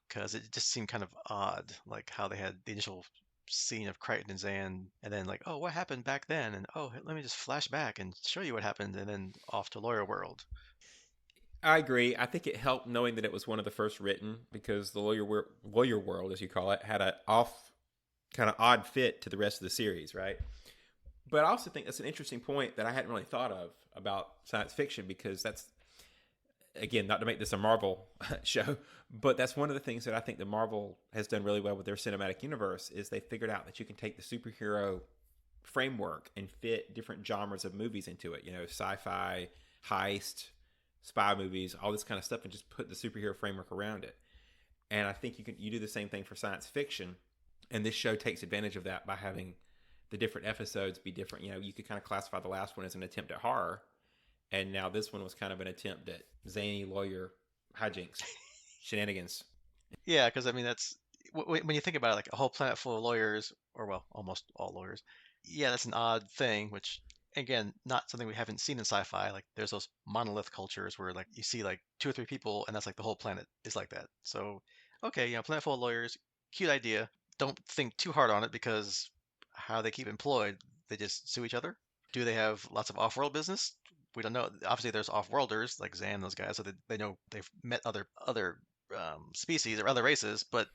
because it just seemed kind of odd, like how they had the initial scene of Crichton and Zan, and then like, oh, what happened back then, and oh, let me just flash back and show you what happened, and then off to lawyer world. I agree. I think it helped knowing that it was one of the first written because the lawyer world, as you call it, had an off kind of odd fit to the rest of the series, right? But I also think that's an interesting point that I hadn't really thought of about science fiction because that's, again, not to make this a Marvel show, but that's one of the things that I think the Marvel has done really well with their cinematic universe is they figured out that you can take the superhero framework and fit different genres of movies into it. Sci-fi, heist, spy movies, all this kind of stuff, and just put the superhero framework around it. And I think you do the same thing for science fiction, and this show takes advantage of that by having the different episodes be different. You could kind of classify the last one as an attempt at horror, and now this one was kind of an attempt at zany lawyer hijinks, shenanigans. Yeah, because I mean that's when you think about it, like a whole planet full of lawyers, or well, almost all lawyers. Yeah, that's an odd thing, which again, not something we haven't seen in sci-fi. Like there's those monolith cultures where like you see like two or three people, and that's like the whole planet is like that. So, okay, planet full of lawyers, cute idea. Don't think too hard on it because how they keep employed, they just sue each other. Do they have lots of off-world business? We don't know. Obviously, there's off-worlders like Zan, those guys, so they know they've met other species or other races. But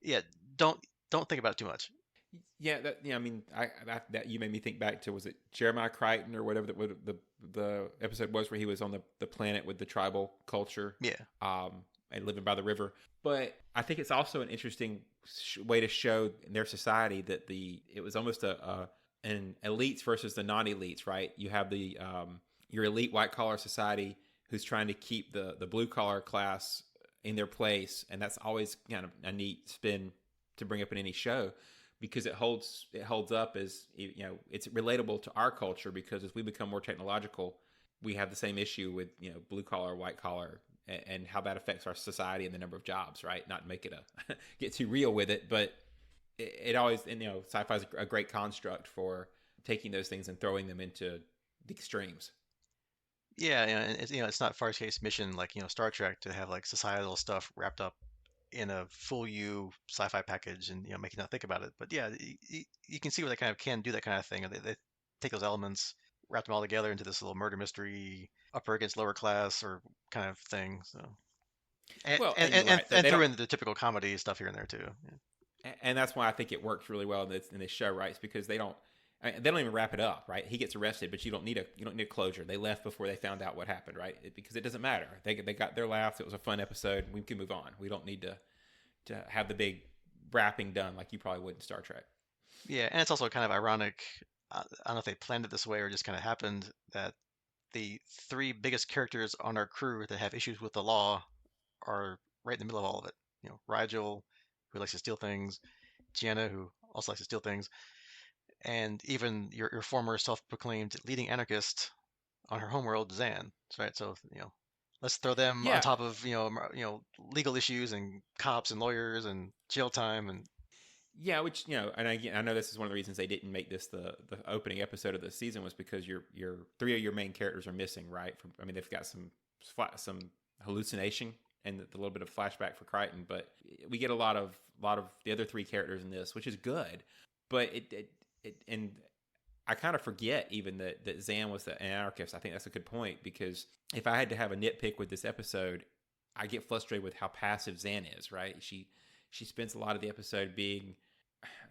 yeah, don't don't think about it too much. Yeah, I mean, that you made me think back to was it Jeremiah Crichton or whatever the episode was where he was on the planet with the tribal culture, Yeah, and living by the river. But I think it's also an interesting way to show in their society that it was almost an elites versus the non-elites, right? You have your elite white collar society who's trying to keep the blue collar class in their place, and that's always kind of a neat spin to bring up in any show because it holds up as it's relatable to our culture because as we become more technological, we have the same issue with blue collar, white collar, and how that affects our society and the number of jobs, right? Not to make it get too real with it, but it always sci-fi is a great construct for taking those things and throwing them into the extremes. yeah, and it's not Farscape's mission like Star Trek to have like societal stuff wrapped up in a full U sci-fi package and make you not think about it. But yeah, you can see where they kind of can do that kind of thing. They take those elements, wrap them all together into this little murder mystery, upper against lower class or kind of thing. So and Well, and, and you're and, right. and They threw don't, in the typical comedy stuff here and there too. Yeah. and that's why I think it works really well in this show, right? It's because they don't even wrap it up, right? He gets arrested, but you don't need a closure. They left before they found out what happened, right? Because it doesn't matter. They got their laughs. It was a fun episode. We can move on. We don't need to have the big wrapping done like you probably would in Star Trek. Yeah, and it's also kind of ironic. I don't know if they planned it this way or just kind of happened that the three biggest characters on our crew that have issues with the law are right in the middle of all of it. Rigel, who likes to steal things, Gianna, who also likes to steal things, and even your former self-proclaimed leading anarchist on her homeworld, Zan. Right? So, let's throw them on Yeah, top of legal issues and cops and lawyers and jail time and yeah. Which and again, I know this is one of the reasons they didn't make this the opening episode of the season was because your three of your main characters are missing, right? I mean, they've got some hallucination and the little bit of flashback for Crichton, but we get a lot of the other three characters in this, which is good. But and I kind of forget even that Zan was an anarchist. I think that's a good point because if I had to have a nitpick with this episode, I get frustrated with how passive Zan is. Right? She spends a lot of the episode being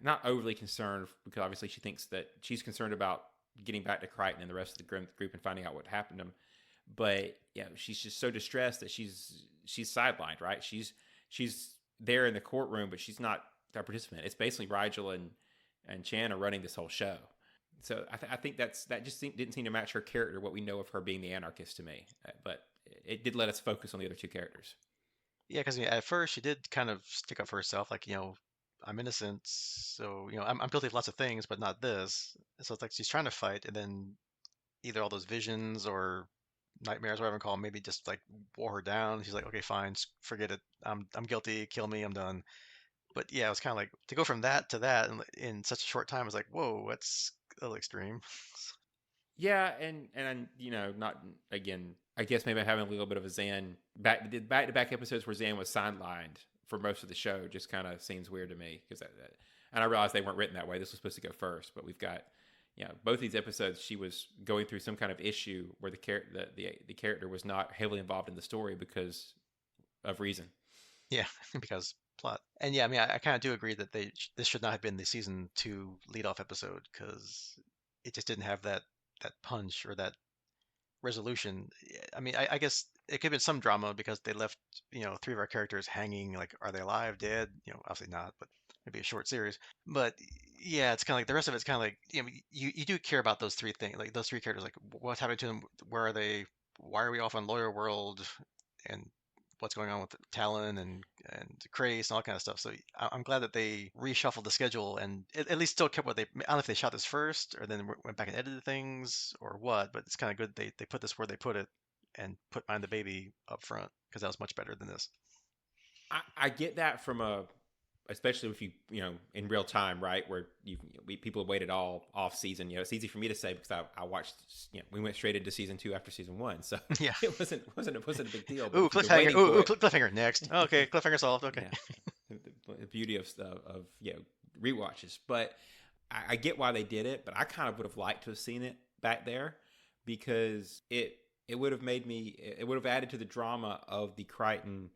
not overly concerned because obviously she thinks that she's concerned about getting back to Crichton and the rest of the group and finding out what happened to him. But she's just so distressed that she's sidelined, right? She's there in the courtroom, but she's not a participant. It's basically Rigel and Chan are running this whole show. So I think that just didn't seem to match her character, what we know of her being the anarchist to me. But it did let us focus on the other two characters. Yeah, because at first she did kind of stick up for herself, like, I'm innocent, so, I'm guilty of lots of things, but not this. So it's like she's trying to fight, and then either all those visions or nightmares, whatever you call them, maybe just like wore her down. She's like, okay, fine, forget it. I'm guilty. Kill me. I'm done. But yeah, it was kind of like to go from that to that in such a short time. It's like, whoa, that's a little extreme. Yeah, and not again. I guess maybe having a little bit of a Zan back to back episodes where Zan was sidelined for most of the show just kind of seems weird to me because and I realized they weren't written that way. This was supposed to go first, but we've got both these episodes she was going through some kind of issue where the character was not heavily involved in the story because of reason. Yeah, because plot. And yeah, I mean, I kind of do agree that this should not have been the season two lead-off episode because it just didn't have that punch or that resolution. I mean, I guess it could have been some drama because they left, three of our characters hanging. Like, are they alive, dead? Obviously not, but maybe a short series. But yeah, it's kind of like the rest of it's kind of like, you do care about those three things, like those three characters, like what's happening to them, where are they, why are we off on Lawyer World, and what's going on with Talon and Crace and all that kind of stuff. So I'm glad that they reshuffled the schedule and at least still kept what they. I don't know if they shot this first or then went back and edited things or what, but it's kind of good they put this where they put it and put Mind the Baby up front because that was much better than this. I get that from especially if you in real time, right, where people have waited all off season. It's easy for me to say because I watched. We went straight into season 2 after season 1, so Yeah. it wasn't a big deal. But Ooh, if you've been cliffhanger. waiting for Ooh, it, cliffhanger next. Okay, cliffhanger solved. Okay. yeah, the beauty of rewatches. But I get why they did it, but I kind of would have liked to have seen it back there because it would have made me it would have added to the drama of the Crichton,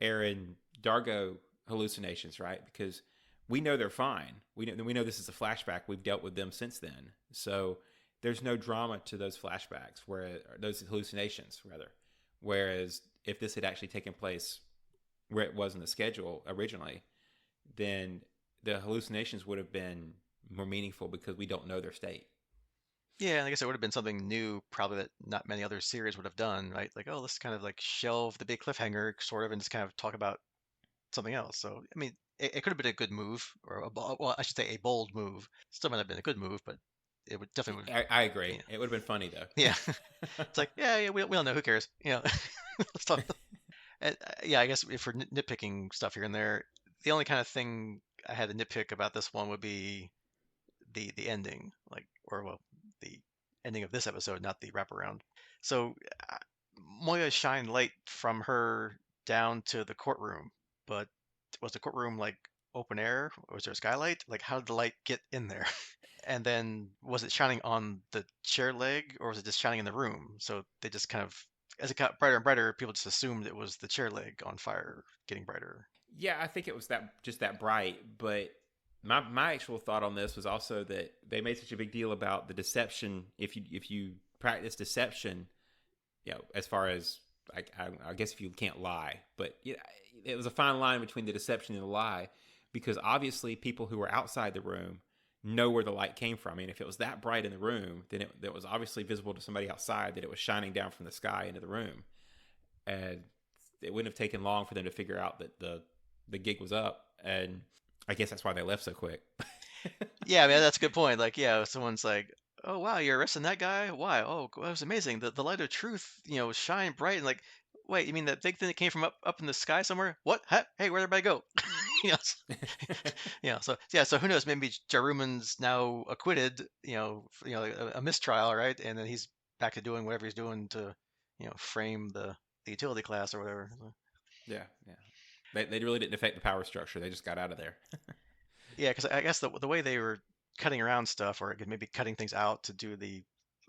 Aeryn, Dargo hallucinations, right? Because we know they're fine. We know this is a flashback. We've dealt with them since then, so there's no drama to those flashbacks, where those hallucinations rather. Whereas if this had actually taken place where it was in the schedule originally, then the hallucinations would have been more meaningful because we don't know their state. Yeah, and I guess it would have been something new, probably that not many other series would have done, right? Like, oh, let's kind of like shelve the big cliffhanger, sort of, and just kind of talk about something else. So, I mean, it could have been a good move, or well, I should say a bold move. Still might have been a good move, but it would definitely would, I agree. yeah, It would have been funny though. yeah. It's like, yeah, we don't know, who cares, Let's talk. And, yeah, I guess if we're nitpicking stuff here and there, the only kind of thing I had to nitpick about this one would be the ending, like, or well, the ending of this episode, not the wraparound. So uh, Moya shined light from her down to the courtroom, but was the courtroom like open air? Was there a skylight? Like, how did the light get in there? And then was it shining on the chair leg, or was it just shining in the room? So they just kind of, as it got brighter and brighter, people just assumed it was the chair leg on fire, getting brighter. Yeah, I think it was that just that bright. But my actual thought on this was also that they made such a big deal about the deception. If you practice deception, as far as I guess if you can't lie, but it was a fine line between the deception and the lie, because obviously people who were outside the room know where the light came from. I mean, if it was that bright in the room, then it was obviously visible to somebody outside that it was shining down from the sky into the room, and it wouldn't have taken long for them to figure out that the gig was up. And I guess that's why they left so quick. Yeah, I mean, that's a good point. Like, yeah, if someone's like, "Oh, wow, you're arresting that guy? Why? Oh, that was amazing. The light of truth, shine bright." And like, wait, you mean that big thing that came from up in the sky somewhere? What? Huh? Hey, where'd everybody go? you know, s- yeah. So yeah, so who knows? Maybe Jaruman's now acquitted. A mistrial, right? And then he's back to doing whatever he's doing to, frame the utility class or whatever. So, Yeah, yeah. They really didn't affect the power structure. They just got out of there. yeah, because I guess the way they were cutting around stuff, or maybe cutting things out to do the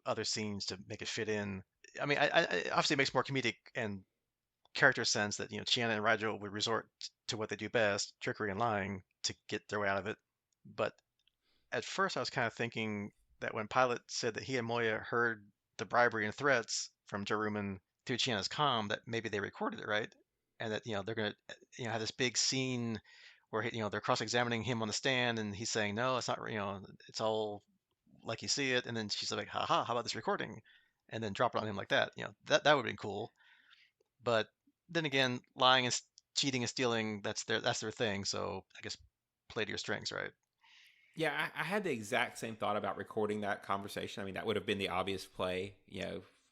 other scenes to make it fit in. I mean, obviously it makes more comedic and character sense that Chiana and Rigel would resort to what they do best, trickery and lying, to get their way out of it. But at first, I was kind of thinking that when Pilot said that he and Moya heard the bribery and threats from Jaruman through Chiana's comm, that maybe they recorded it, right? And that they're gonna have this big scene where they're cross-examining him on the stand, and he's saying no, it's not, it's all like you see it, and then she's like, haha, how about this recording? And then drop it on him like that. That would have been cool. But then again, lying and cheating and stealing, that's their thing. So I guess play to your strengths, right? Yeah, I had the exact same thought about recording that conversation. I mean, that would have been the obvious play,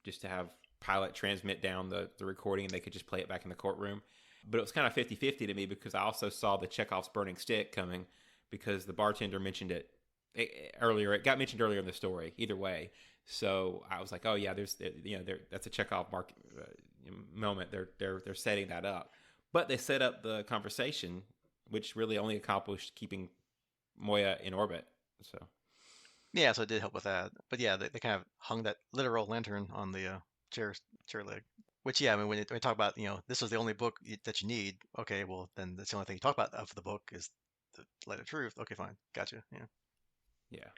just to have Pilot transmit down the recording and they could just play it back in the courtroom. But it was kind of 50-50 to me because I also saw the Chekhov's burning stick coming because the bartender mentioned it earlier. It got mentioned earlier in the story, either way. So I was like, oh, yeah, that's a Chekhov moment. They're setting that up. But they set up the conversation, which really only accomplished keeping Moya in orbit. So Yeah, so it did help with that. But yeah, they kind of hung that literal lantern on the chair chair leg. Which, yeah, I mean, when we talk about, this was the only book that you need. Okay, well, then that's the only thing you talk about of the book is the light of truth. Okay, fine, gotcha. Yeah, yeah,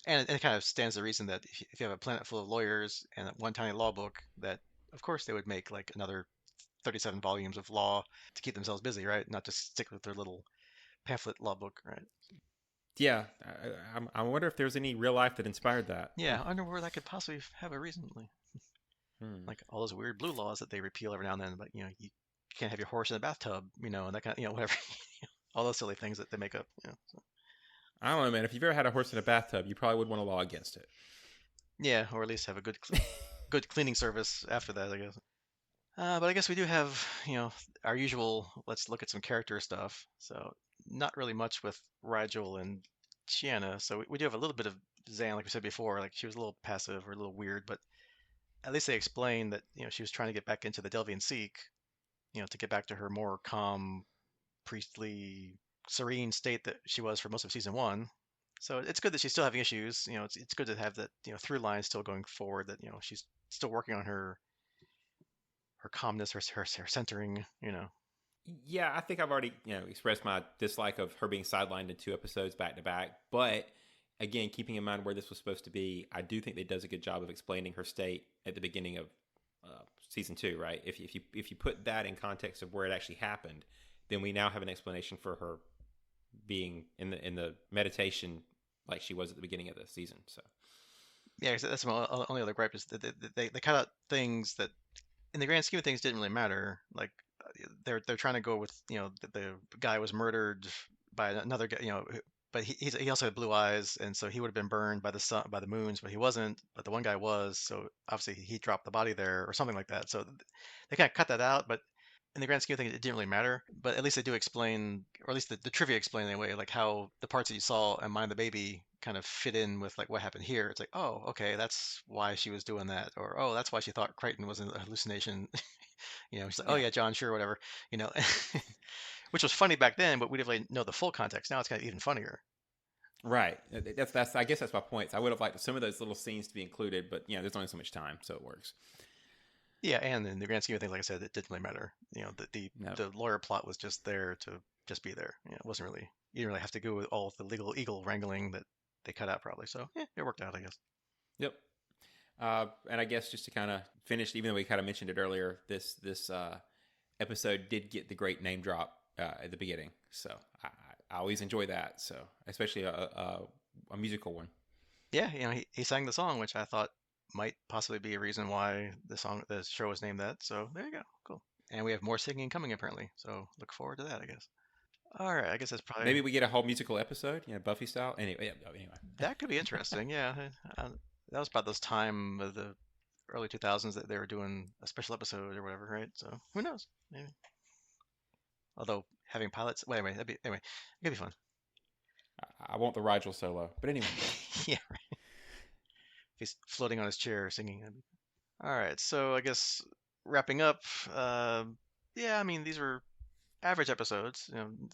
and it kind of stands the reason that if you have a planet full of lawyers and one tiny law book, that of course they would make like another 37 volumes of law to keep themselves busy, right? Not just stick with their little pamphlet law book, right? yeah. I wonder if there's any real life that inspired that. Yeah, I wonder where that could possibly have a reason. Hmm. Like all those weird blue laws that they repeal every now and then, but you can't have your horse in a bathtub, and that kind of, whatever, all those silly things that they make up. So. I don't know, man. If you've ever had a horse in a bathtub, you probably would want a law against it. Yeah, or at least have a good cleaning service after that, I guess. But I guess we do have, our usual. Let's look at some character stuff. So not really much with Rigel and Chiana. So we do have a little bit of Zan, like we said before. Like she was a little passive or a little weird, but at least they explained that she was trying to get back into the Delvian Seek, to get back to her more calm, priestly, serene state that she was for most of season one. So it's good that she's still having issues. It's good to have that through line still going forward. That she's still working on her calmness, her centering. Yeah, I think I've already expressed my dislike of her being sidelined in 2 episodes back to back. But again, keeping in mind where this was supposed to be, I do think they does a good job of explaining her state at the beginning of season 2. Right? If you put that in context of where it actually happened, then we now have an explanation for her being in the meditation like she was at the beginning of the season. So Yeah, that's my only other gripe is that they cut out things that, in the grand scheme of things, didn't really matter. Like they're trying to go with the guy was murdered by another guy, but he also had blue eyes, and so he would have been burned by the sun, by the moons, but he wasn't. But the one guy was, so obviously he dropped the body there or something like that. So they kind of cut that out, but in the grand scheme of things, it didn't really matter. But at least they do explain, or at least the trivia explain anyway, like how the parts that you saw in Mind the Baby kind of fit in with like what happened here. It's like, oh, okay, that's why she was doing that, or oh, that's why she thought Crichton was a hallucination. She's like, oh yeah, yeah, John, sure, whatever, you know, which was funny back then, but we didn't really know the full context. Now it's kind of even funnier. right. That's I guess that's my point. I would have liked some of those little scenes to be included, but there's only so much time, so it works. Yeah, and in the grand scheme of things, like I said, it didn't really matter. No. The lawyer plot was just there to just be there. It wasn't really, you didn't really have to go with all of the legal eagle wrangling that they cut out probably. So yeah, it worked out, I guess. Yep. And I guess just to kind of finish, even though we kind of mentioned it earlier, this episode did get the great name drop at the beginning, so I always enjoy that. So especially a musical one. Yeah, he sang the song, which I thought might possibly be a reason why the show was named that. So there you go, cool. And we have more singing coming apparently. So look forward to that, I guess. All right, I guess that's probably Maybe we get a whole musical episode, Buffy style. Anyway, anyway. that could be interesting. Yeah, that was about this time of the early 2000s that they were doing a special episode or whatever, right? So who knows? Maybe. Although having pilots, wait, anyway, it could be fun. I want the Rigel solo, but anyway. Yeah, right. He's floating on his chair singing. All right, so I guess wrapping up. Uh, yeah, I mean these were average episodes.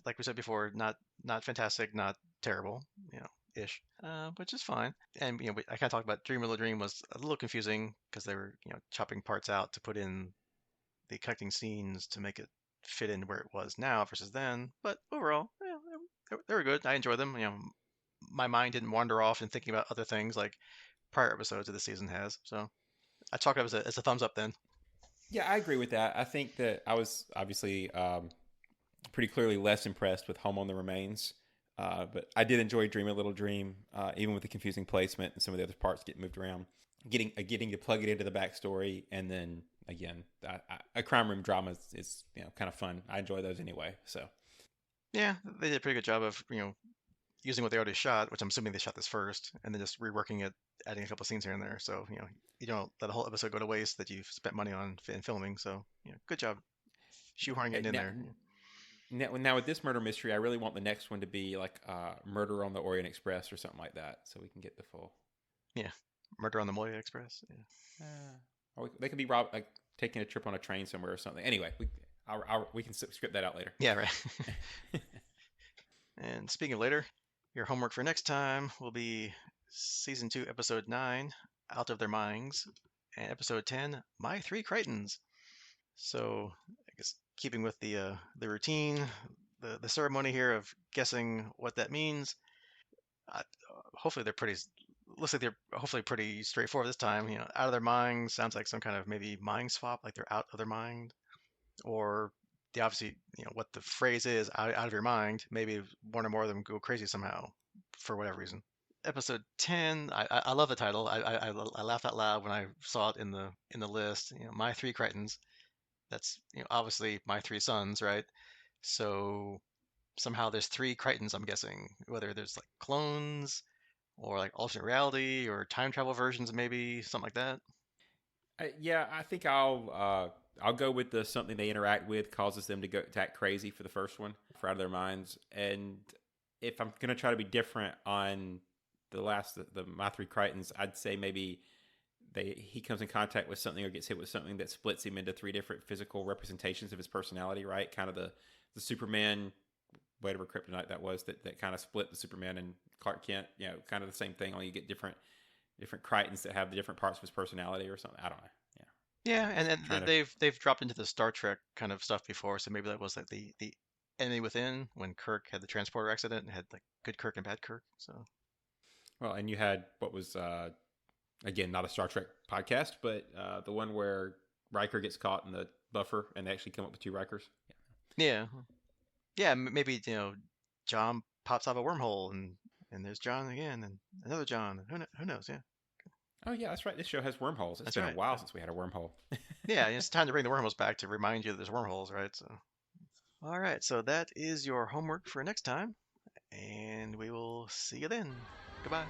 Like we said before, not fantastic, not terrible. Ish, which is fine. And I kind of talked about Dream of the Dream was a little confusing because they were chopping parts out to put in the connecting scenes to make it fit in where it was now versus then. But overall, yeah, they were good. I enjoyed them. My mind didn't wander off and thinking about other things like prior episodes of the season has. So I chalk it up as a thumbs up then. Yeah, I agree with that. I think that I was obviously pretty clearly less impressed with Home on the Remains. But I did enjoy Dream a Little Dream, even with the confusing placement and some of the other parts getting moved around. Getting to plug it into the backstory, and then again, a crime room drama is kind of fun. I enjoy those anyway. So Yeah, they did a pretty good job of using what they already shot, which I'm assuming they shot this first, and then just reworking it, adding a couple scenes here and there. So you don't let a whole episode go to waste that you've spent money on in filming. So good job shoehorning it in now, there. now with this murder mystery, I really want the next one to be like Murder on the Orient Express or something like that, so we can get the full. Yeah, Murder on the Moya Express. Yeah. Or they could be robbed, like taking a trip on a train somewhere or something. Anyway, we can script that out later. Yeah, right. And speaking of later, your homework for next time will be season 2, episode 9, Out of Their Minds, and episode 10, My Three Crichtons. So I guess keeping with the routine, the ceremony here of guessing what that means. Uh, hopefully they're pretty. Looks like they're hopefully pretty straightforward this time. Out of their mind sounds like some kind of maybe mind swap, like they're out of their mind, or they obviously what the phrase is, out of your mind. Maybe one or more of them go crazy somehow for whatever reason. Episode 10, I love the title. I laughed out loud when I saw it in the list. My Three Crichtons. That's obviously my three sons, right? So somehow there's three Crichtons, I'm guessing. Whether there's like clones or like alternate reality or time travel versions, maybe something like that. Yeah, I think I'll go with the something they interact with causes them to go to act crazy for the first one, for out of their minds. And if I'm gonna try to be different on the last the my three Crichtons, I'd say maybe he comes in contact with something or gets hit with something that splits him into three different physical representations of his personality, right? Kind of the Superman, whatever kryptonite that was, that kind of split the Superman and Clark Kent. Kind of the same thing, only you get different Crichtons that have the different parts of his personality or something. I don't know. Yeah, Yeah, and trying to. they've dropped into the Star Trek kind of stuff before, so maybe that was like the enemy within when Kirk had the transporter accident and had like good Kirk and bad Kirk. So Well, and you had what was again not a Star Trek podcast, but the one where Riker gets caught in the buffer and they actually come up with two Rikers. yeah, yeah, maybe John pops out of a wormhole and there's John again and another John. Who knows? Yeah, Oh yeah, that's right. This show has wormholes. It's that's been a right. while since we had a wormhole. Yeah, it's time to bring the wormholes back to remind you that there's wormholes, right? So all right, so that is your homework for next time, and we will see you then. Goodbye.